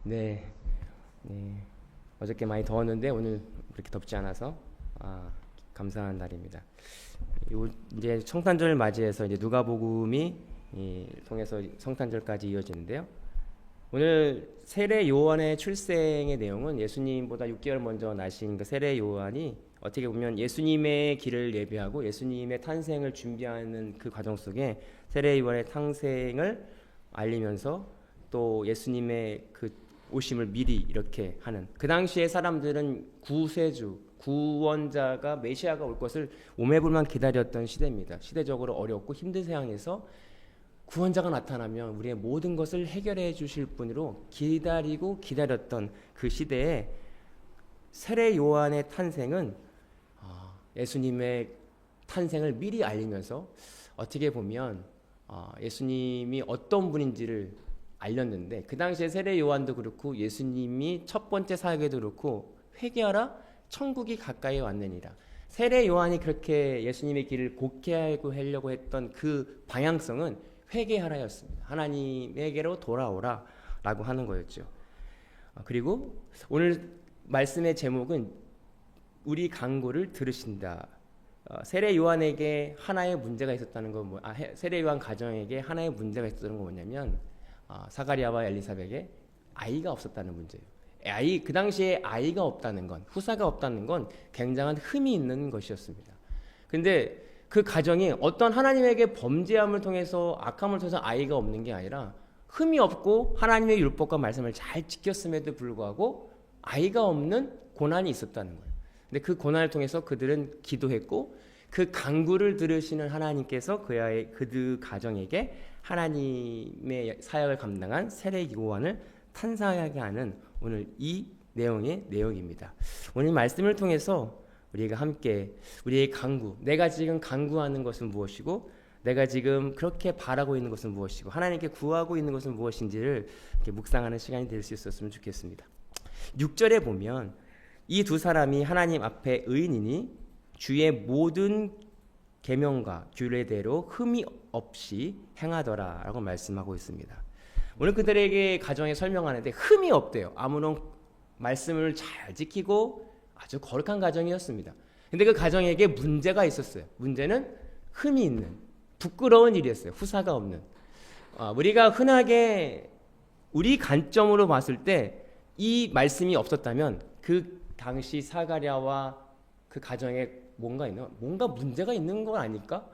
네, 네. 어저께 많이 더웠는데 오늘 그렇게 덥지 않아서 감사한 날입니다. 이제 성탄절 맞이해서 이제 누가복음이 통해서 성탄절까지 이어지는데요. 오늘 세례 요한의 출생의 내용은 예수님보다 6개월 먼저 나신 그 세례 요한이 어떻게 보면 예수님의 길을 예비하고 예수님의 탄생을 준비하는 그 과정 속에 세례 요한의 탄생을 알리면서 또 예수님의 그 오심을 미리 이렇게 하는, 그 당시에 사람들은 구세주, 구원자가 메시아가 올 것을 오매불만 기다렸던 시대입니다. 시대적으로 어렵고 힘든 상황에서 구원자가 나타나면 우리의 모든 것을 해결해 주실 분으로 기다리고 기다렸던 그 시대에 세례 요한의 탄생은 예수님의 탄생을 미리 알리면서 어떻게 보면 예수님이 어떤 분인지를 알렸는데, 그 당시에 세례 요한도 그렇고 예수님이 첫 번째 사역에도 그렇고 회개하라 천국이 가까이 왔느니라, 세례 요한이 그렇게 예수님의 길을 곡해하고 하려고 했던 그 방향성은 회개하라였습니다. 하나님에게로 돌아오라 라고 하는 거였죠. 그리고 오늘 말씀의 제목은 우리 간구를 들으신다. 세례 요한에게 하나의 문제가 있었다는 건 세례 요한 가정에게 하나의 문제가 있었다는 건 뭐냐면 사가리아와 엘리사벳에게 아이가 없었다는 문제예요. 그 당시에 아이가 없다는 건, 후사가 없다는 건 굉장한 흠이 있는 것이었습니다. 근데 그 가정이 어떤 하나님에게 범죄함을 통해서, 악함을 통해서 아이가 없는 게 아니라 흠이 없고 하나님의 율법과 말씀을 잘 지켰음에도 불구하고 아이가 없는 고난이 있었다는 거예요. 근데 그 고난을 통해서 그들은 기도했고, 그 간구를 들으시는 하나님께서 그 가정에게 하나님의 사역을 감당한 세례 요한을 탄생하게 하는 오늘 이 내용의 내용입니다. 오늘 말씀을 통해서 우리가 함께 우리의 간구, 내가 지금 간구하는 것은 무엇이고 내가 지금 그렇게 바라고 있는 것은 무엇이고 하나님께 구하고 있는 것은 무엇인지를 이렇게 묵상하는 시간이 될 수 있었으면 좋겠습니다. 6절에 보면 이 두 사람이 하나님 앞에 의인이니 주의 모든 계명과 규례대로 흠이 없이 행하더라 라고 말씀하고 있습니다. 오늘 그들에게 가정에 설명하는데 흠이 없대요. 아무런 말씀을 잘 지키고 아주 거룩한 가정이었습니다. 근데 그 가정에게 문제가 있었어요. 문제는 흠이 있는, 부끄러운 일이었어요. 후사가 없는. 우리가 흔하게 우리 관점으로 봤을 때 이 말씀이 없었다면 그 당시 사가랴와 그 가정에 뭔가 문제가 있는 건 아닐까?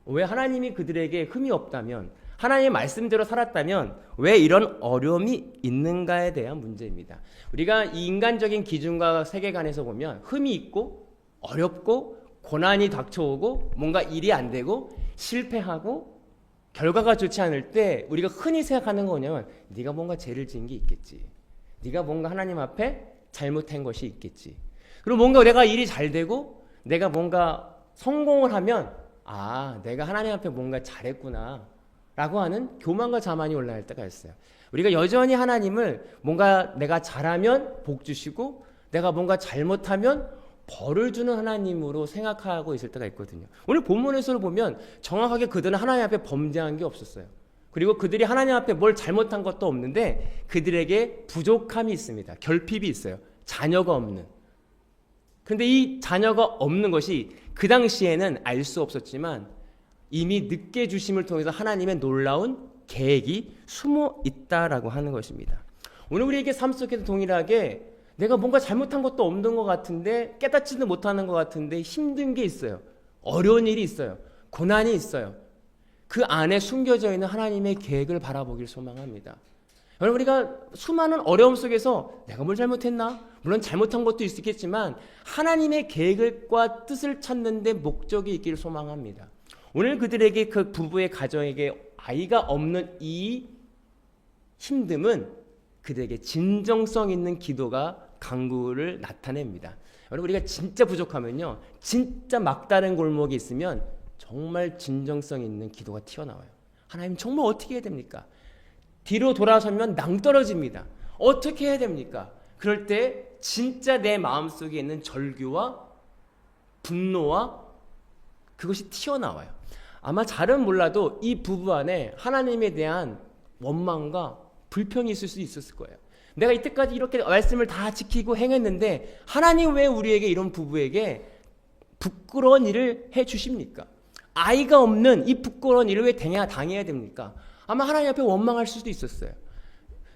왜 하나님이 그들에게 흠이 없다면, 하나님의 말씀대로 살았다면 왜 이런 어려움이 있는가에 대한 문제입니다. 우리가 이 인간적인 기준과 세계관에서 보면 흠이 있고 어렵고 고난이 닥쳐오고 뭔가 일이 안 되고 실패하고 결과가 좋지 않을 때 우리가 흔히 생각하는 거 뭐냐면 네가 뭔가 죄를 지은 게 있겠지, 네가 뭔가 하나님 앞에 잘못한 것이 있겠지, 그리고 뭔가 내가 일이 잘 되고 내가 뭔가 성공을 하면 내가 하나님 앞에 뭔가 잘했구나 라고 하는 교만과 자만이 올라갈 때가 있어요. 우리가 여전히 하나님을 뭔가 내가 잘하면 복 주시고 내가 뭔가 잘못하면 벌을 주는 하나님으로 생각하고 있을 때가 있거든요. 오늘 본문에서 보면 정확하게 그들은 하나님 앞에 범죄한 게 없었어요. 그리고 그들이 하나님 앞에 뭘 잘못한 것도 없는데 그들에게 부족함이 있습니다. 결핍이 있어요. 자녀가 없는. 근데 이 자녀가 없는 것이 그 당시에는 알 수 없었지만 이미 늦게 주심을 통해서 하나님의 놀라운 계획이 숨어 있다라고 하는 것입니다. 오늘 우리에게 삶 속에도 동일하게 내가 뭔가 잘못한 것도 없는 것 같은데, 깨닫지도 못하는 것 같은데 힘든 게 있어요. 어려운 일이 있어요. 고난이 있어요. 그 안에 숨겨져 있는 하나님의 계획을 바라보길 소망합니다. 여러분, 우리가 수많은 어려움 속에서 내가 뭘 잘못했나? 물론 잘못한 것도 있겠지만 하나님의 계획과 뜻을 찾는 데 목적이 있기를 소망합니다. 오늘 그들에게, 그 부부의 가정에게 아이가 없는 이 힘듦은 그들에게 진정성 있는 기도가 간구를 나타냅니다. 여러분, 우리가 진짜 부족하면요, 진짜 막다른 골목이 있으면 정말 진정성 있는 기도가 튀어나와요. 하나님 정말 어떻게 해야 됩니까? 뒤로 돌아서면 낭떠러집니다. 어떻게 해야 됩니까? 그럴 때 진짜 내 마음속에 있는 절규와 분노와 그것이 튀어나와요. 아마 잘은 몰라도 이 부부 안에 하나님에 대한 원망과 불평이 있을 수 있었을 거예요. 내가 이때까지 이렇게 말씀을 다 지키고 행했는데 하나님 왜 우리에게 이런 부부에게 부끄러운 일을 해 주십니까? 아이가 없는 이 부끄러운 일을 왜 당해야 됩니까? 아마 하나님 앞에 원망할 수도 있었어요.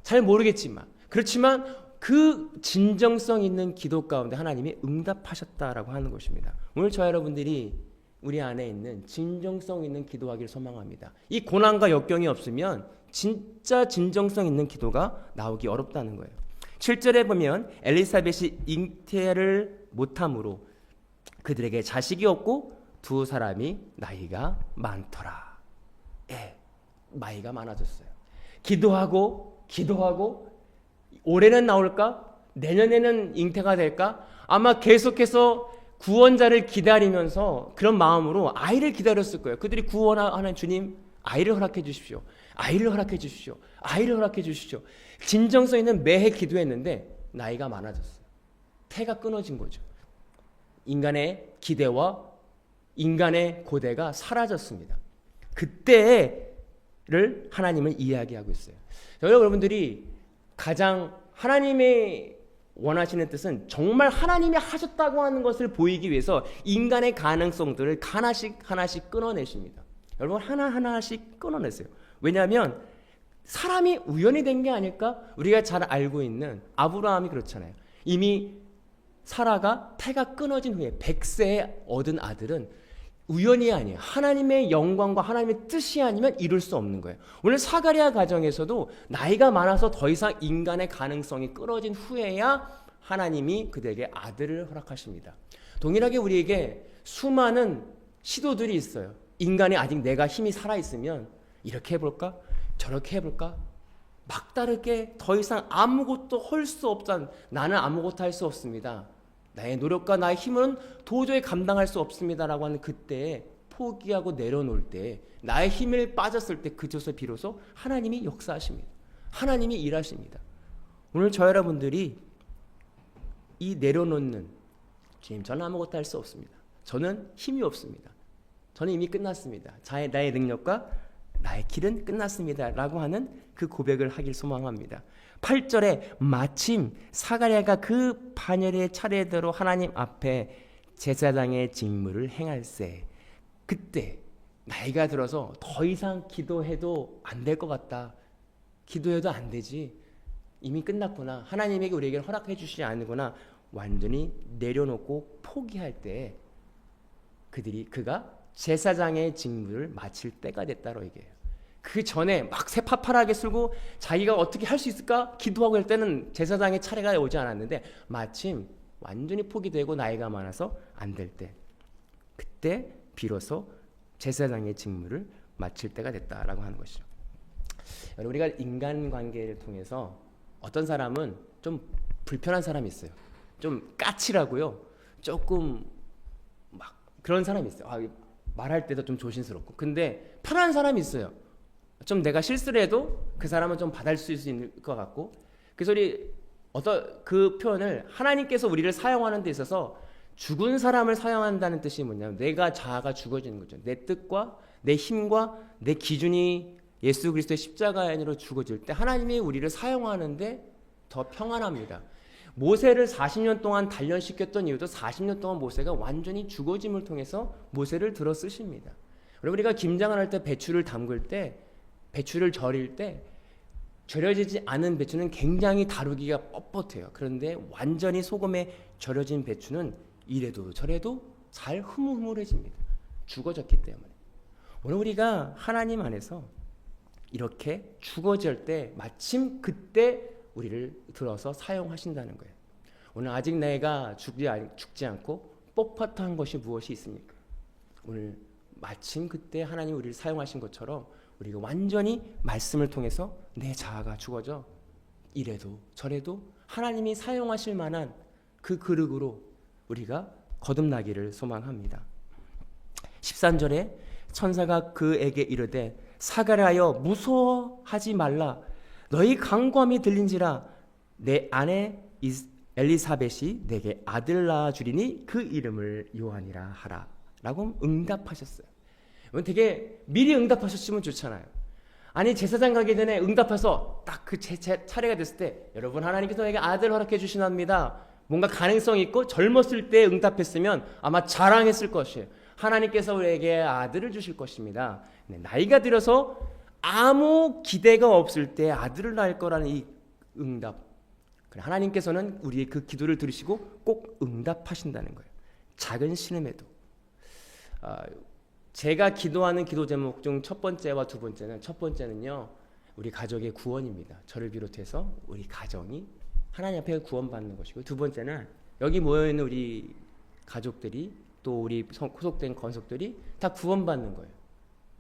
잘 모르겠지만. 그렇지만 그 진정성 있는 기도 가운데 하나님이 응답하셨다라고 하는 것입니다. 오늘 저 여러분들이 우리 안에 있는 진정성 있는 기도하기를 소망합니다. 이 고난과 역경이 없으면 진짜 진정성 있는 기도가 나오기 어렵다는 거예요. 7절에 보면 엘리사벳이 잉태를 못함으로 그들에게 자식이 없고 두 사람이 나이가 많더라. 나이가 많아졌어요. 기도하고 올해는 나올까? 내년에는 잉태가 될까? 아마 계속해서 구원자를 기다리면서 그런 마음으로 아이를 기다렸을 거예요. 그들이 구원하는 주님, 아이를 허락해 주십시오. 아이를 허락해 주십시오. 아이를 허락해 주십시오. 진정성 있는 매해 기도했는데 나이가 많아졌어요. 태가 끊어진 거죠. 인간의 기대와 인간의 고대가 사라졌습니다. 그때를 하나님은 이야기하고 있어요. 여러분들이 가장 하나님의 원하시는 뜻은 정말 하나님이 하셨다고 하는 것을 보이기 위해서 인간의 가능성들을 하나씩 끊어내십니다. 여러분 하나씩 끊어내세요. 왜냐하면 사람이 우연히 된 게 아닐까? 우리가 잘 알고 있는 아브라함이 그렇잖아요. 이미 사라가 태가 끊어진 후에 100세에 얻은 아들은 우연이 아니에요. 하나님의 영광과 하나님의 뜻이 아니면 이룰 수 없는 거예요. 오늘 사가랴 가정에서도 나이가 많아서 더 이상 인간의 가능성이 끊어진 후에야 하나님이 그들에게 아들을 허락하십니다. 동일하게 우리에게 수많은 시도들이 있어요. 인간이 아직 내가 힘이 살아있으면 이렇게 해볼까? 저렇게 해볼까? 막다르게 더 이상 아무것도 할 수 없단 나는 아무것도 할 수 없습니다. 나의 노력과 나의 힘은 도저히 감당할 수 없습니다라고 하는 그때 포기하고 내려놓을 때 나의 힘을 빠졌을 때 그곳에 비로소 하나님이 역사하십니다. 하나님이 일하십니다. 오늘 저 여러분들이 이 내려놓는 주님 저는 아무것도 할 수 없습니다. 저는 힘이 없습니다. 저는 이미 끝났습니다. 나의 능력과 나의 길은 끝났습니다. 라고 하는 그 고백을 하길 소망합니다. 8절에 마침 사가랴가 그 반열의 차례대로 하나님 앞에 제사장의 직무를 행할세. 그때 나이가 들어서 더 이상 기도해도 안 될 것 같다. 기도해도 안 되지. 이미 끝났구나. 하나님에게 우리에게 허락해 주시지 않으구나. 완전히 내려놓고 포기할 때 그가 제사장의 직무를 마칠 때가 됐다로 얘기해요. 그 전에 막 새파파하게 쓸고 자기가 어떻게 할 수 있을까 기도하고 할 때는 제사장의 차례가 오지 않았는데 마침 완전히 포기되고 나이가 많아서 안 될 때 그때 비로소 제사장의 직무를 마칠 때가 됐다라고 하는 것이죠. 여러분 우리가 인간관계를 통해서 어떤 사람은 좀 불편한 사람이 있어요. 좀 까칠하고요. 조금 막 그런 사람이 있어요. 말할 때도 좀 조심스럽고. 근데 편한 사람이 있어요. 좀 내가 실수를 해도 그 사람은 좀 받아줄 수 있을 것 같고. 그래서 그 표현을 하나님께서 우리를 사용하는 데 있어서 죽은 사람을 사용한다는 뜻이 뭐냐면 내가 자아가 죽어지는 거죠. 내 뜻과 내 힘과 내 기준이 예수 그리스도의 십자가 안으로 죽어질 때 하나님이 우리를 사용하는데 더 평안합니다. 모세를 40년 동안 단련시켰던 이유도 40년 동안 모세가 완전히 죽어짐을 통해서 모세를 들어 쓰십니다. 여러분 우리가 김장을 할 때 배추를 담글 때 배추를 절일 때 절여지지 않은 배추는 굉장히 다루기가 뻣뻣해요. 그런데 완전히 소금에 절여진 배추는 이래도 저래도 잘 흐물흐물해집니다. 죽어졌기 때문에. 오늘 우리가 하나님 안에서 이렇게 죽어질 때 마침 그때 우리를 들어서 사용하신다는 거예요. 오늘 아직 내가 죽지 않고 뻣뻣한 것이 무엇이 있습니까? 오늘 마침 그때 하나님 우리를 사용하신 것처럼 우리가 완전히 말씀을 통해서 내 자아가 죽어져 이래도 저래도 하나님이 사용하실 만한 그 그릇으로 우리가 거듭나기를 소망합니다. 13절에 천사가 그에게 이르되 사가랴여 무서워하지 말라. 너희 간구함이 들린지라 내 아내 엘리사벳이 내게 아들 낳아 주리니 그 이름을 요한이라 하라. 라고 응답하셨어요. 되게 미리 응답하셨으면 좋잖아요. 아니 제사장 가기 전에 응답해서 딱 그 차례가 됐을 때 여러분 하나님께서 내게 아들 허락해 주시납니다. 뭔가 가능성 있고 젊었을 때 응답했으면 아마 자랑했을 것이에요. 하나님께서 우리에게 아들을 주실 것입니다. 네, 나이가 들어서 아무 기대가 없을 때 아들을 낳을 거라는 이 응답. 하나님께서는 우리의 그 기도를 들으시고 꼭 응답하신다는 거예요. 작은 신음에도. 제가 기도하는 기도 제목 중 첫 번째와 두 번째는, 첫 번째는요, 우리 가족의 구원입니다. 저를 비롯해서 우리 가정이 하나님 앞에 구원받는 것이고, 두 번째는 여기 모여있는 우리 가족들이 또 우리 소속된 권속들이 다 구원받는 거예요.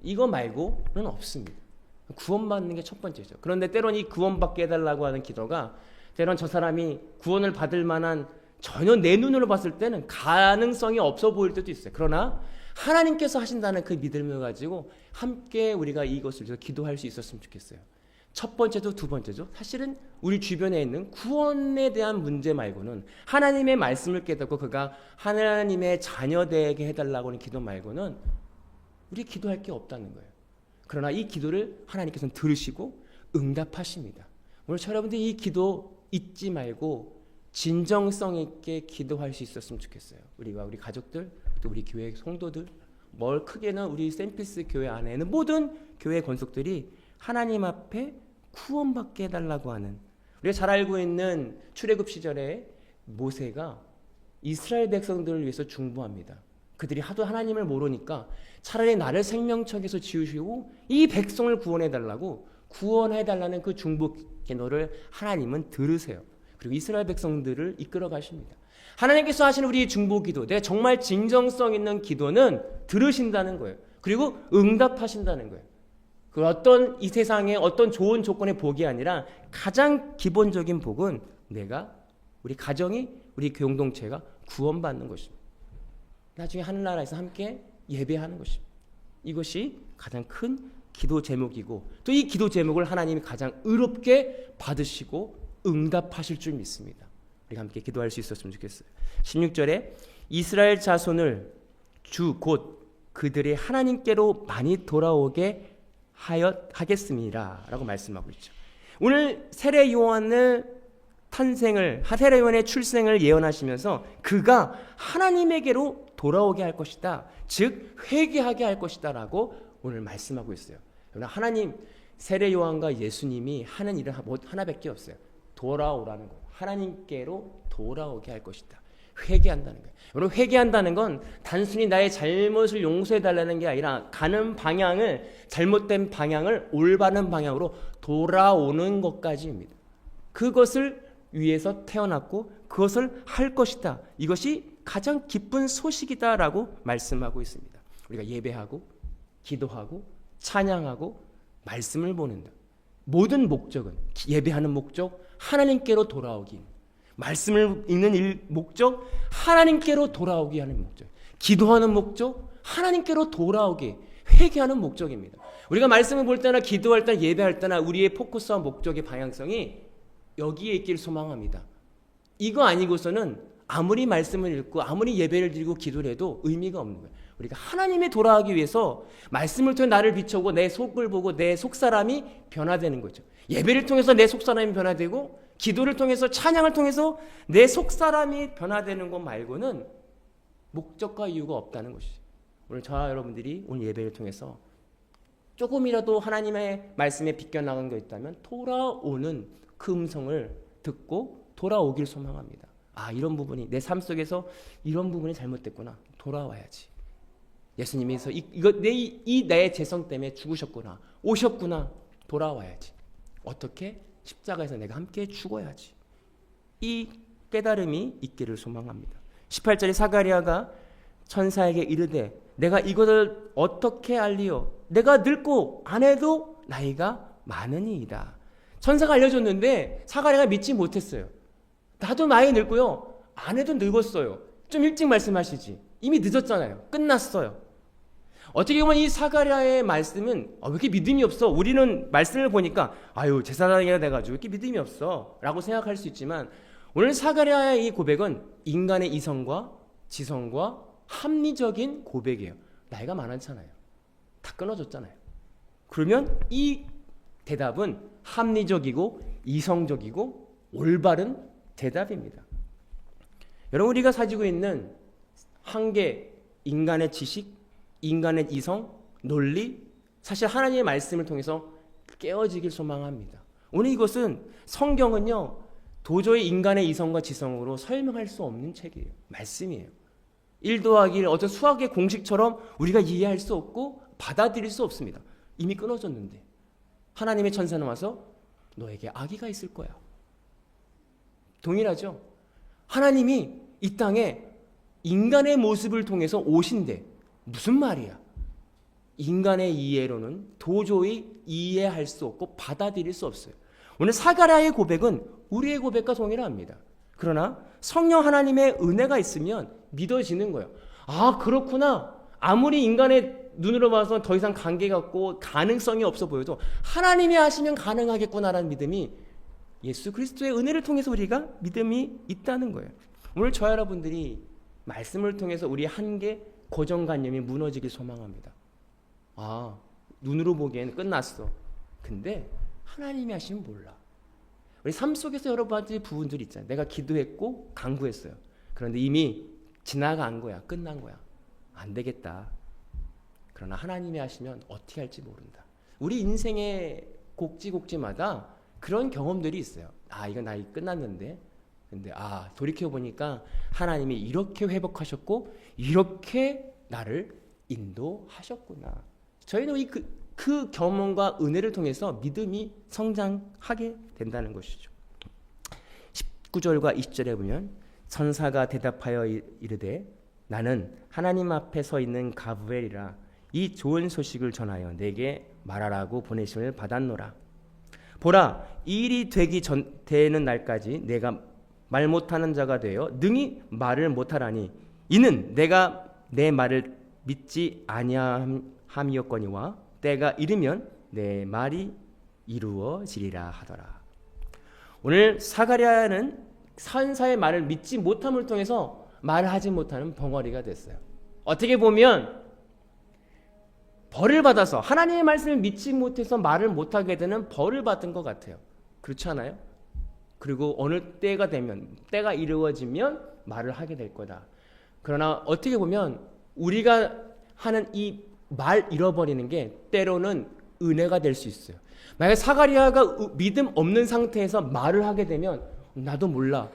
이거 말고는 없습니다. 구원받는 게 첫 번째죠. 그런데 때론 이 구원받게 해달라고 하는 기도가 때론 저 사람이 구원을 받을 만한 전혀 내 눈으로 봤을 때는 가능성이 없어 보일 때도 있어요. 그러나 하나님께서 하신다는 그 믿음을 가지고 함께 우리가 이것을 위해서 기도할 수 있었으면 좋겠어요. 첫 번째도 두 번째죠. 사실은 우리 주변에 있는 구원에 대한 문제 말고는, 하나님의 말씀을 깨닫고 그가 하나님의 자녀 되게 해달라고 하는 기도 말고는 우리 기도할 게 없다는 거예요. 그러나 이 기도를 하나님께서는 들으시고 응답하십니다. 오늘 여러분들이 이 기도 잊지 말고 진정성 있게 기도할 수 있었으면 좋겠어요. 우리와 우리 가족들, 또 우리 교회 성도들, 뭘 크게는 우리 샘피스 교회 안에 있는 모든 교회 권속들이 하나님 앞에 구원받게 해달라고 하는, 우리가 잘 알고 있는 출애굽 시절에 모세가 이스라엘 백성들을 위해서 중보합니다. 그들이 하도 하나님을 모르니까 차라리 나를 생명척에서 지우시고 이 백성을 구원해달라고, 구원해달라는 그 중보 기도를 하나님은 들으세요. 그리고 이스라엘 백성들을 이끌어 가십니다. 하나님께서 하시는 우리 중보 기도, 내가 정말 진정성 있는 기도는 들으신다는 거예요. 그리고 응답하신다는 거예요. 그 어떤 이 세상의 어떤 좋은 조건의 복이 아니라 가장 기본적인 복은 내가, 우리 가정이, 우리 공동체가 구원받는 것입니다. 나중에 하늘나라에서 함께 예배하는 것입니다. 이것이 가장 큰 기도 제목이고, 또 이 기도 제목을 하나님이 가장 의롭게 받으시고 응답하실 줄 믿습니다. 우리가 함께 기도할 수 있었으면 좋겠어요. 16절에 이스라엘 자손을 주 곧 그들의 하나님께로 많이 돌아오게 하겠습니다 라고 말씀하고 있죠. 오늘 세례 요한의 출생을 예언하시면서 그가 하나님에게로 돌아오게 할 것이다, 즉 회개하게 할 것이다 라고 오늘 말씀하고 있어요. 하나님, 세례 요한과 예수님이 하는 일은 하나밖에 없어요. 돌아오라는 거, 하나님께로 돌아오게 할 것이다. 회개한다는 거예요. 여러분, 회개한다는 건 단순히 나의 잘못을 용서해달라는 게 아니라 가는 방향을, 잘못된 방향을 올바른 방향으로 돌아오는 것까지입니다. 그것을 위해서 태어났고 그것을 할 것이다. 이것이 가장 기쁜 소식이다라고 말씀하고 있습니다. 우리가 예배하고 기도하고 찬양하고 말씀을 보는다. 모든 목적은, 예배하는 목적 하나님께로 돌아오기, 말씀을 읽는 목적 하나님께로 돌아오게 하는 목적, 기도하는 목적 하나님께로 돌아오게, 회개하는 목적입니다. 우리가 말씀을 볼 때나 기도할 때나 예배할 때나 우리의 포커스와 목적의 방향성이 여기에 있기를 소망합니다. 이거 아니고서는 아무리 말씀을 읽고 아무리 예배를 드리고 기도를 해도 의미가 없는 거예요. 우리가 하나님에 돌아가기 위해서 말씀을 통해 나를 비춰보고 내 속을 보고 내 속사람이 변화되는 거죠. 예배를 통해서 내 속사람이 변화되고 기도를 통해서, 찬양을 통해서 내 속사람이 변화되는 것 말고는 목적과 이유가 없다는 것이죠. 오늘 저와 여러분들이 오늘 예배를 통해서 조금이라도 하나님의 말씀에 비껴나간 거 있다면 돌아오는 그 음성을 듣고 돌아오길 소망합니다. 아, 이런 부분이 내 삶 속에서 이런 부분이 잘못됐구나, 돌아와야지. 예수님께서 내 죄성 때문에 죽으셨구나, 오셨구나, 돌아와야지. 어떻게? 십자가에서 내가 함께 죽어야지. 이 깨달음이 있기를 소망합니다. 18절에 사가랴가 천사에게 이르되 내가 이것을 어떻게 알리오? 내가 늙고 아내도 나이가 많으니이다. 천사가 알려줬는데 사가랴가 믿지 못했어요. 나도 나이 늙고요, 아내도 늙었어요. 좀 일찍 말씀하시지. 이미 늦었잖아요. 끝났어요. 어떻게 보면 이 사가랴의 말씀은 왜 이렇게 믿음이 없어? 우리는 말씀을 보니까 제사장이가 돼가지고 왜 이렇게 믿음이 없어? 라고 생각할 수 있지만 오늘 사가랴의 이 고백은 인간의 이성과 지성과 합리적인 고백이에요. 나이가 많았잖아요. 다 끊어졌잖아요. 그러면 이 대답은 합리적이고 이성적이고 올바른 대답입니다. 여러분, 우리가 가지고 있는 한계, 인간의 지식, 인간의 이성, 논리, 사실 하나님의 말씀을 통해서 깨어지길 소망합니다. 오늘 이것은 성경은요, 도저히 인간의 이성과 지성으로 설명할 수 없는 책이에요. 말씀이에요. 1 더하기 1 어떤 수학의 공식처럼 우리가 이해할 수 없고 받아들일 수 없습니다. 이미 끊어졌는데 하나님의 천사는 와서 너에게 아기가 있을 거야. 동일하죠? 하나님이 이 땅에 인간의 모습을 통해서 오신대. 무슨 말이야? 인간의 이해로는 도저히 이해할 수 없고 받아들일 수 없어요. 오늘 사가랴의 고백은 우리의 고백과 동일합니다. 그러나 성령 하나님의 은혜가 있으면 믿어지는 거예요. 아, 그렇구나. 아무리 인간의 눈으로 봐서 더 이상 관계가 없고 가능성이 없어 보여도 하나님이 하시면 가능하겠구나라는 믿음이 예수 그리스도의 은혜를 통해서 우리가 믿음이 있다는 거예요. 오늘 저 여러분들이 말씀을 통해서 우리 한계 고정관념이 무너지길 소망합니다. 아, 눈으로 보기에는 끝났어. 근데 하나님이 하시면 몰라. 우리 삶 속에서 여러 가지 부분들이 있잖아요. 내가 기도했고 간구했어요. 그런데 이미 지나간 거야. 끝난 거야. 안 되겠다. 그러나 하나님이 하시면 어떻게 할지 모른다. 우리 인생의 곡지곡지마다 그런 경험들이 있어요. 아, 이건 나이 끝났는데. 근데 돌이켜보니까 하나님이 이렇게 회복하셨고 이렇게 나를 인도하셨구나. 저희는 그 경험과 은혜를 통해서 믿음이 성장하게 된다는 것이죠. 19절과 20절에 보면 천사가 대답하여 이르되 나는 하나님 앞에 서 있는 가브리엘이라 이 좋은 소식을 전하여 내게 말하라고 보내심을 받았노라. 보라, 이 일이 되는 날까지 내가 말 못하는 자가 되어 능히 말을 못하라니 이는 내가 내 말을 믿지 아니함이었거니와 때가 이르면 내 말이 이루어지리라 하더라. 오늘 사가랴는 선사의 말을 믿지 못함을 통해서 말하지 못하는 벙어리가 됐어요. 어떻게 보면 벌을 받아서 하나님의 말씀을 믿지 못해서 말을 못하게 되는 벌을 받은 것 같아요. 그렇지 않아요? 그리고 어느 때가 되면 때가 이루어지면 말을 하게 될 거다. 그러나 어떻게 보면 우리가 하는 이 말 잃어버리는 게 때로는 은혜가 될 수 있어요. 만약에 사가랴가 믿음 없는 상태에서 말을 하게 되면 나도 몰라.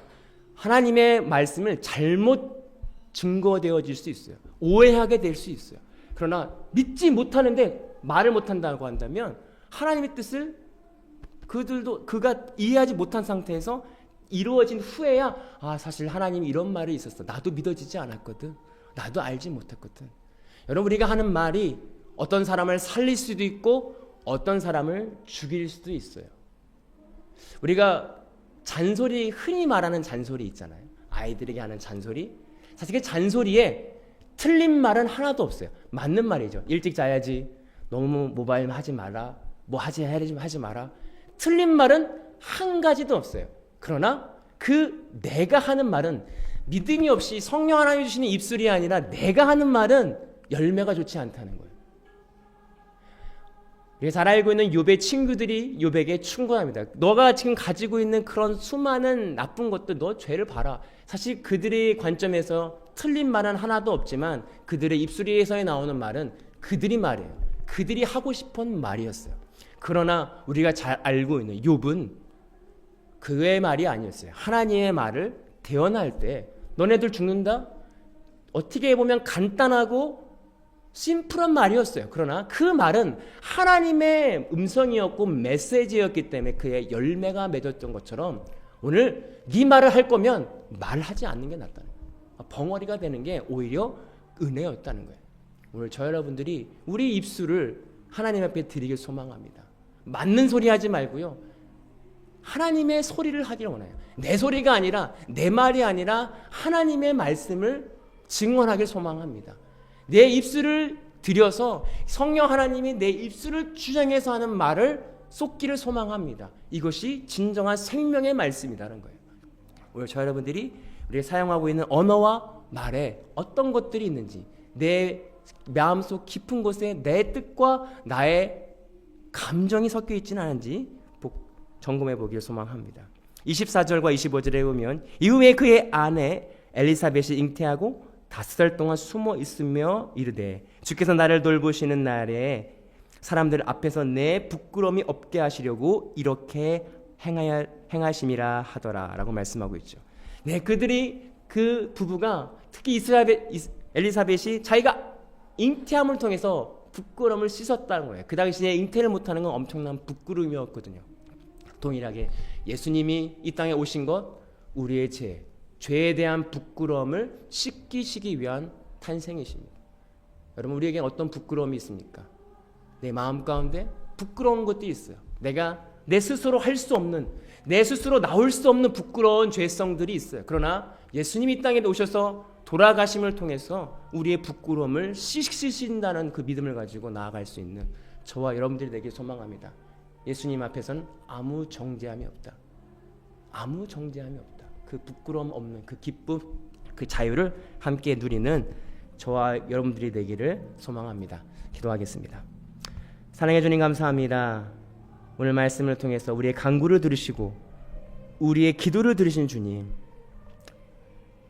하나님의 말씀을 잘못 증거되어질 수 있어요. 오해하게 될 수 있어요. 그러나 믿지 못하는데 말을 못한다고 한다면 하나님의 뜻을 그가 이해하지 못한 상태에서 이루어진 후에야 사실 하나님이 이런 말이 있었어. 나도 믿어지지 않았거든. 나도 알지 못했거든. 여러분, 우리가 하는 말이 어떤 사람을 살릴 수도 있고 어떤 사람을 죽일 수도 있어요. 우리가 잔소리, 흔히 말하는 잔소리 있잖아요. 아이들에게 하는 잔소리. 사실 그 잔소리에 틀린 말은 하나도 없어요. 맞는 말이죠. 일찍 자야지. 너무 모바일 하지 마라. 뭐 하지 마라. 틀린 말은 한 가지도 없어요. 그러나 내가 하는 말은 믿음이 없이 성령 하나님 주시는 입술이 아니라 내가 하는 말은 열매가 좋지 않다는 거예요. 우리가 잘 알고 있는 욥의 친구들이 욥에게 충고합니다. 너가 지금 가지고 있는 그런 수많은 나쁜 것들, 너 죄를 봐라. 사실 그들의 관점에서 틀린 말은 하나도 없지만 그들의 입술에서 나오는 말은 그들이 말이에요. 그들이 하고 싶은 말이었어요. 그러나 우리가 잘 알고 있는 욥은 그의 말이 아니었어요. 하나님의 말을 대언할 때 너네들 죽는다? 어떻게 보면 간단하고 심플한 말이었어요. 그러나 그 말은 하나님의 음성이었고 메시지였기 때문에 그의 열매가 맺었던 것처럼 오늘 네 말을 할 거면 말하지 않는 게 낫다는 거예요. 벙어리가 되는 게 오히려 은혜였다는 거예요. 오늘 저 여러분들이 우리 입술을 하나님 앞에 드리길 소망합니다. 맞는 소리 하지 말고요. 하나님의 소리를 하기를 원해요. 내 소리가 아니라 내 말이 아니라 하나님의 말씀을 증언하길 소망합니다. 내 입술을 들여서 성령 하나님이 내 입술을 주장해서 하는 말을 쏟기를 소망합니다. 이것이 진정한 생명의 말씀이라는 거예요. 오늘 저 여러분들이 우리가 사용하고 있는 언어와 말에 어떤 것들이 있는지 내 마음속 깊은 곳에 내 뜻과 나의 감정이 섞여 있지는 않은지 점검해 보기를 소망합니다. 24절과 25절에 보면 이후에 그의 아내 엘리사벳이 잉태하고 5달 동안 숨어 있으며 이르되 주께서 나를 돌보시는 날에 사람들 앞에서 내 부끄러움이 없게 하시려고 이렇게 행하심이라 하더라 라고 말씀하고 있죠. 네, 그 부부가 특히 엘리사벳이 자기가 잉태함을 통해서 부끄러움을 씻었다는 거예요. 그 당시에 잉태를 못하는 건 엄청난 부끄러움이었거든요. 동일하게 예수님이 이 땅에 오신 것 우리의 죄에 대한 부끄러움을 씻기시기 위한 탄생이십니다. 여러분, 우리에겐 어떤 부끄러움이 있습니까? 내 마음 가운데 부끄러운 것도 있어요. 내가 내 스스로 할 수 없는, 내 스스로 나올 수 없는 부끄러운 죄성들이 있어요. 그러나 예수님이 이 땅에 오셔서 돌아가심을 통해서 우리의 부끄러움을 씻으신다는 그 믿음을 가지고 나아갈 수 있는 저와 여러분들이 되길 소망합니다. 예수님 앞에서는 아무 정죄함이 없다. 아무 정죄함이 없다. 그 부끄러움 없는 그 기쁨, 그 자유를 함께 누리는 저와 여러분들이 되기를 소망합니다. 기도하겠습니다. 사랑해 주님 감사합니다. 오늘 말씀을 통해서 우리의 간구를 들으시고 우리의 기도를 들으신 주님,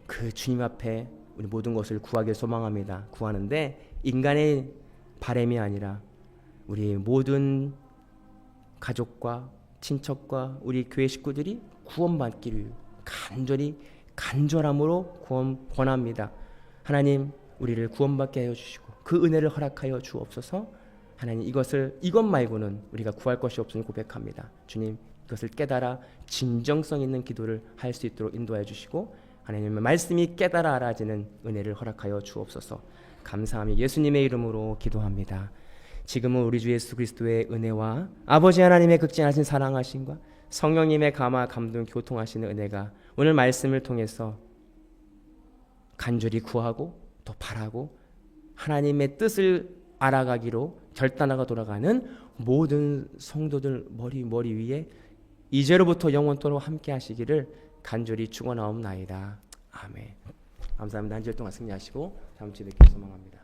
그 주님 앞에 우리 모든 것을 구하길 소망합니다. 구하는데 인간의 바람이 아니라 우리 모든 가족과 친척과 우리 교회 식구들이 구원받기를 간절함으로 권합니다. 하나님, 우리를 구원받게 하여 주시고 그 은혜를 허락하여 주옵소서. 하나님, 이것 말고는 우리가 구할 것이 없으니 고백합니다. 주님, 이것을 깨달아 진정성 있는 기도를 할 수 있도록 인도하여 주시고 하나님의 말씀이 깨달아 알아지는 은혜를 허락하여 주옵소서. 감사하며 예수님의 이름으로 기도합니다. 지금은 우리 주 예수 그리스도의 은혜와 아버지 하나님의 극진하신 사랑하심과 성령님의 감화 감동 교통하시는 은혜가 오늘 말씀을 통해서 간절히 구하고 또 바라고 하나님의 뜻을 알아가기로 결단하고 돌아가는 모든 성도들 머리 위에 이제로부터 영원토록 함께 하시기를 간절히 축원하옵나이다. 아멘. 감사합니다. 한 주일 동안 승리하시고 다음 주에 뵙길 소망합니다.